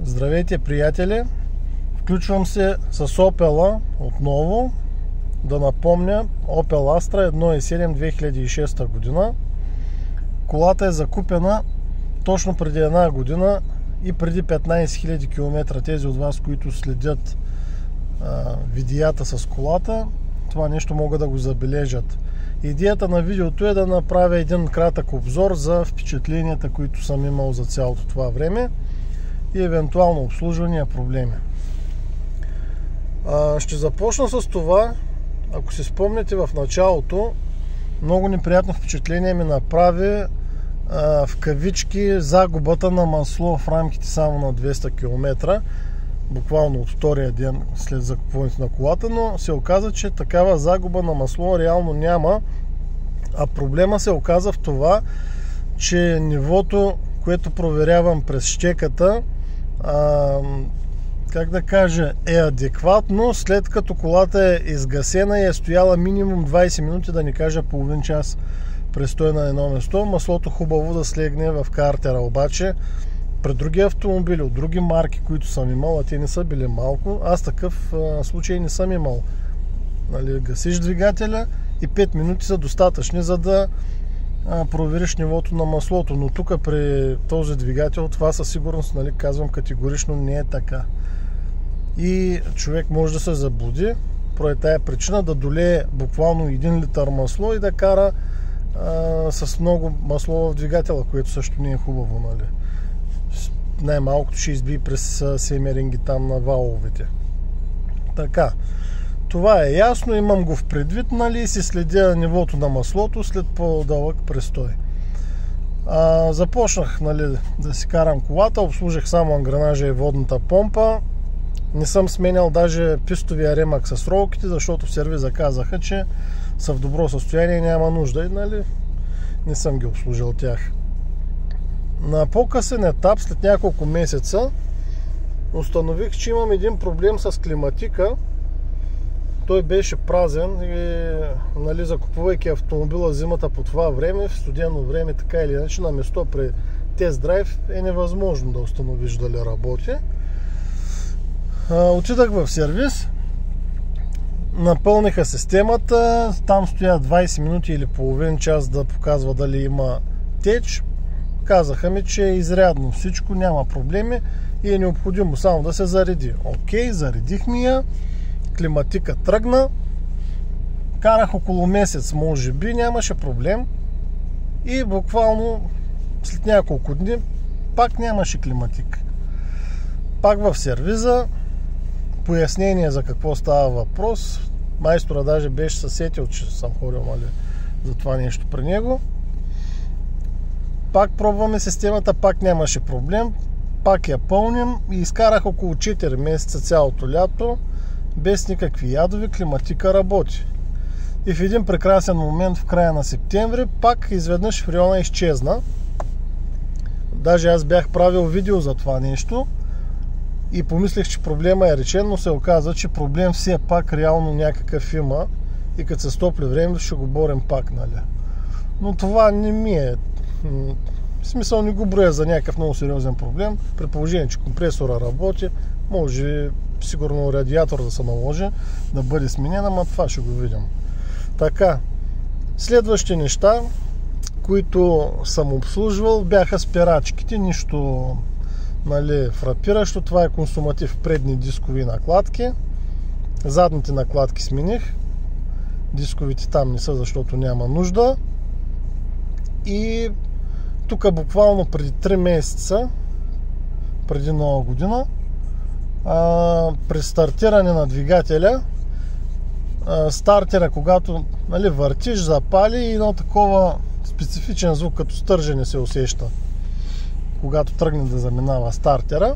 Здравейте, приятели! Включвам се с Opel отново. Да напомня, Opel Astra 1.7 2006 година. Колата е закупена точно преди една година и преди 15 000 км. Тези от вас, които следят видеята с колата, това нещо могат да го забележат. Идеята на видеото е да направя един кратък обзор за впечатленията, които съм имал за цялото това време и евентуално обслужване и проблеми. Ще започна с това. Ако си спомняте, в началото много неприятно впечатление ми направи в кавички загубата на масло в рамките само на 200 км, буквално от втория ден след закупването на колата, но се оказа, че такава загуба на масло реално няма, а проблема се оказа в това, че нивото, което проверявам през щеката, как да кажа, е адекватно, след като колата е изгасена и е стояла минимум 20 минути, да не кажа половин час престой на едно место. Маслото хубаво да слегне в картера, обаче при други автомобили от други марки, които съм имал, а те не са били малко, аз такъв случай не съм имал. Гасиш двигателя и 5 минути са достатъчни, за да провериш нивото на маслото, но тук при този двигател това със сигурност, казвам категорично, не е така. И човек може да се заблуди поради тая причина, да долее буквално 1 литър масло и да кара с много масло в двигателя, което също не е хубаво. Най-малкото ще избие през семеринги там на валовете. Така, това е ясно, имам го в предвид, и си следя нивото на маслото след по-дълъг престой. Започнах да си карам колата, обслужих само ангранажа и водната помпа. Не съм сменял даже пистовия ремък с ролките, защото в сервиза казаха, че са в добро състояние и няма нужда. И не съм ги обслужил тях. На по-късен етап, след няколко месеца, установих, че имам един проблем с климатика. Той беше празен и закупувайки автомобила зимата по това време, в студено време, така или иначе, на место при тест драйв е невъзможно да установиш дали работи. Отидах в сервис, напълниха системата, там стоя 20 минути или половин час да показва дали има теч. Казаха ми, че е изрядно всичко, няма проблеми и е необходимо само да се зареди. Окей, заредих ми я, климатика тръгна, карах около месец, може би, нямаше проблем и буквално след няколко дни пак нямаше климатика. Пак в сервиза, пояснение за какво става въпрос. Майстора даже беше съсетил, че съм ходил за това нещо при него. Пак пробваме системата, пак нямаше проблем. Пак я пълним и изкарах около 4 месеца цялото лято без никакви ядови, климатика работи. И в един прекрасен момент в края на септември пак изведнъж фреона изчезна. Даже аз бях правил видео за това нещо и помислих, че проблема е решен, но се оказа, че проблем все пак реално някакъв има и като се стопли времето ще го борим пак, Но това не ми е... В смисъл не го броя за някакъв много сериозен проблем. При положение, че компресора работи, може сигурно радиатор да се наложи да бъде сменен, ама това ще го видим. Така, следващи неща, които съм обслужвал, бяха спирачките, нищо фрапиращо. Това е консуматив предни дискови накладки. Задните накладки смених. Дисковите там не са, защото няма нужда. И тук буквално преди 3 месеца, преди нова година, при стартиране на двигателя, стартера, когато въртиш, запали и едно такова специфичен звук, като стържене се усеща, когато тръгне да заминава стартера.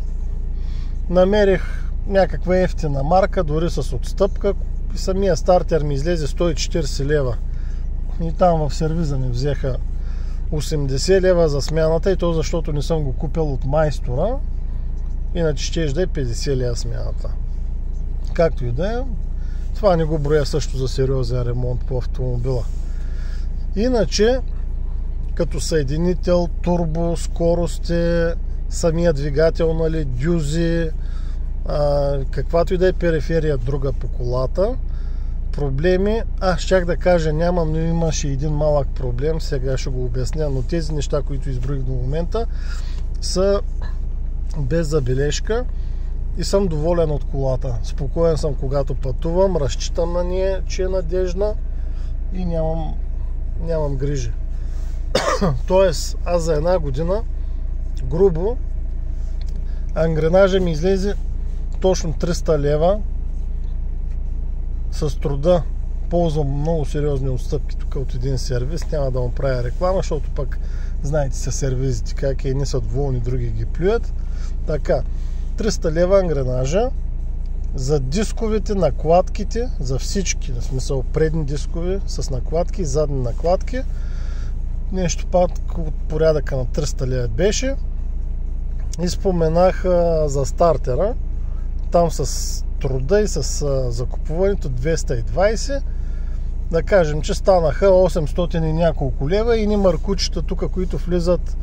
Намерих някаква ефтина марка, дори с отстъпка, и самия стартер ми излезе 140 лева. И там в сервиза ми взеха 80 лева за смяната, и то защото не съм го купил от майстора, иначе ще да е 50 лева смяната. Както и да е, това не го броя също за сериозен ремонт по автомобила. Иначе, като съединител, турбо, скорости, самия двигател, нали, дюзи, каквато и да е периферия друга по колата. Проблеми, щях да кажа няма, но имаше един малък проблем, сега ще го обясня, но тези неща, които изброих до момента, са без забележка и съм доволен от колата. Спокоен съм, когато пътувам, разчитам на нея, че е надежна и нямам грижи. Тоест, аз за една година грубо ангренажа ми излезе точно 300 лева. С труда ползвам много сериозни отстъпки тук от един сервис. Няма да му правя реклама, защото пък знаете са сервизите как едни са доволни, други ги плюят. Така, 300 лева ангренажа. За дисковите, накладките, за всички, в смисъл предни дискови с накладки и задни накладки, нещо пак от порядъка на 300 лева беше. И споменах за стартера, там с труда и с закупуването 220, да кажем, че станаха 800 и няколко лева и ни маркучета тук, които влизат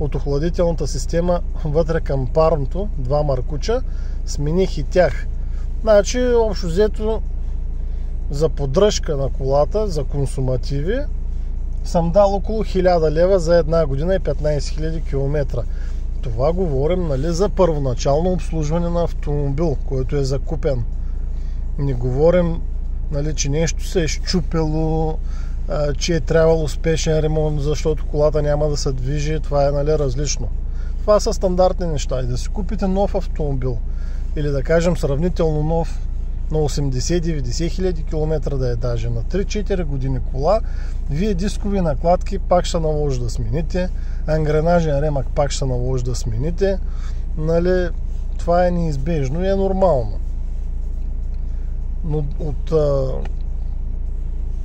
от охладителната система вътре към парното, два маркуча, смених и тях. Значи, общо взето за поддръжка на колата, за консумативи, съм дал около 1000 лева за една година и 15 000 км. Това говорим, нали, за първоначално обслужване на автомобил, който е закупен. Не говорим, нали, че нещо се е счупело, че е трябвало спешен ремонт, защото колата няма да се движи. Това е, нали, различно. Това са стандартни неща. И да си купите нов автомобил или да кажем сравнително нов на 80-90 хиляди километра да е даже на 3-4 години кола, вие дискови накладки пак ще наложи да смените, ангренажен ремък пак ще наложи да смените, нали, това е неизбежно и е нормално. Но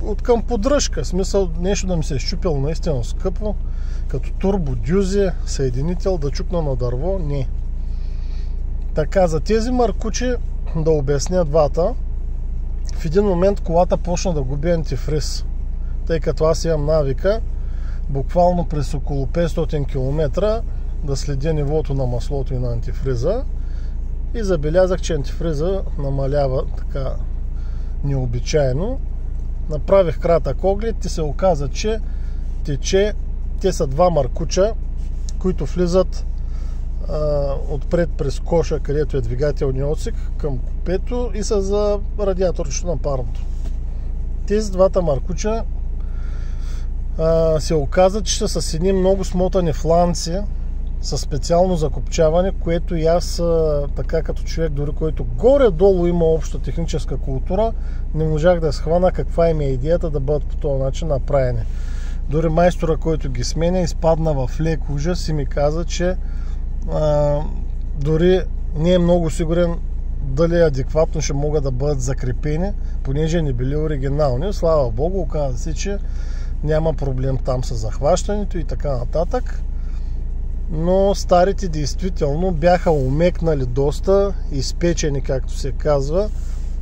от към поддръжка, смисъл нещо да ми се е счупило наистина скъпо, като турбо, дюзи, съединител, да чукна на дърво, не. Така, за тези маркучи да обясня двата. В един момент колата почна да губи антифриз, тъй като аз имам навика буквално през около 500 км да следя нивото на маслото и на антифриза и забелязах, че антифриза намалява така необичайно. Направих кратък оглед и се оказа, че те са два маркуча, които влизат отпред през коша, където е двигателният отсек, към купето и са за радиаторчето на парното. Тези двата маркуча се оказа, че са с едни много смотани фланци със специално закопчаване, което и аз така като човек, дори който горе-долу има обща техническа култура, не можах да схвана каква им е идеята да бъдат по този начин направени. Дори майстора, който ги сменя, изпадна в лек ужас и ми каза, че дори не е много сигурен дали адекватно ще могат да бъдат закрепени, понеже не били оригинални. Слава Богу, оказа се, че няма проблем там с захващането и така нататък. Но старите действително бяха умекнали доста, изпечени, както се казва.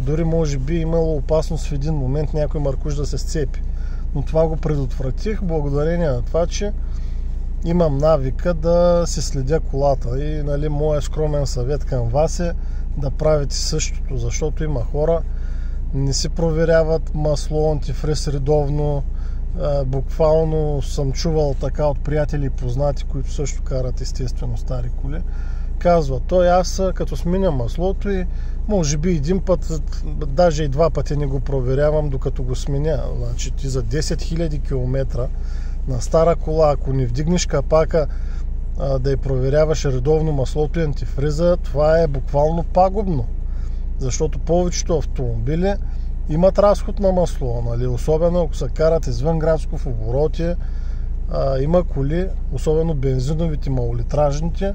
Дори може би имало опасност в един момент някой маркуш да се сцепи. Но това го предотвратих благодарение на това, че имам навика да се следя колата и, нали, моят скромен съвет към вас е да правите същото, защото има хора не си проверяват масло, антифриз редовно. Буквално съм чувал така от приятели и познати, които също карат естествено стари коли. Казва, аз като сменя маслото и може би един път, даже и два пъти не го проверявам докато го сменя. Значи ти за 10 000 км на стара кола, ако не вдигнеш капака да я проверяваш редовно маслото и антифриза, това е буквално пагубно. Защото повечето автомобили имат разход на масло, нали? Особено ако се карат извън градско в обороти. Има коли, особено бензиновите, малолитражните,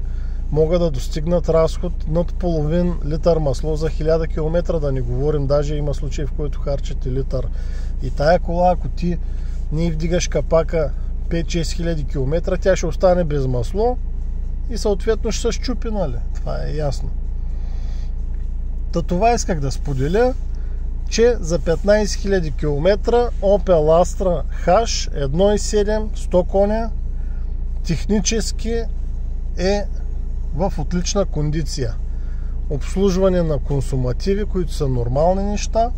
могат да достигнат разход над половин литър масло за 1000 км, да не говорим, даже има случаи, в които харчате литър. И тая кола, ако ти не вдигаш капака 5-6 хиляди км, тя ще остане без масло и съответно ще се счупи, нали? Това е ясно. Това исках да споделя, че за 15 000 км Opel Astra H 1.7 100 коня технически е в отлична кондиция. Обслужване на консумативи, които са нормални неща.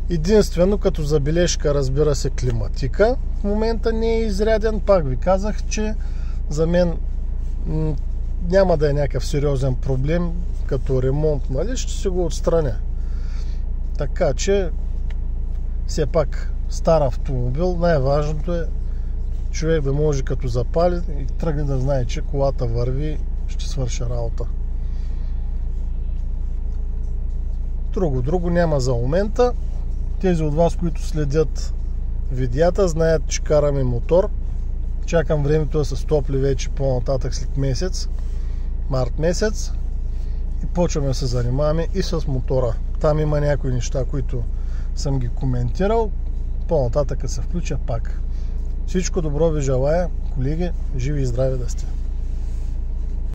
Единствено като забележка, разбира се, климатика в момента не е изряден. Пак ви казах, че за мен няма да е някакъв сериозен проблем като ремонт, нали? Ще се го отстраня. Така че все пак стар автомобил, най-важното е човек да може като запали и тръгне да знае, че колата върви, ще свърши работа. Друго няма за момента. Тези от вас, които следят видеята, знаят, че караме мотор. Чакам времето да се стопли вече по-нататък след месец, март месец, и почваме да се занимаваме и с мотора. Там има някои неща, които съм ги коментирал. По-нататък се включа пак. Всичко добро ви желая, колеги, живи и здрави да сте!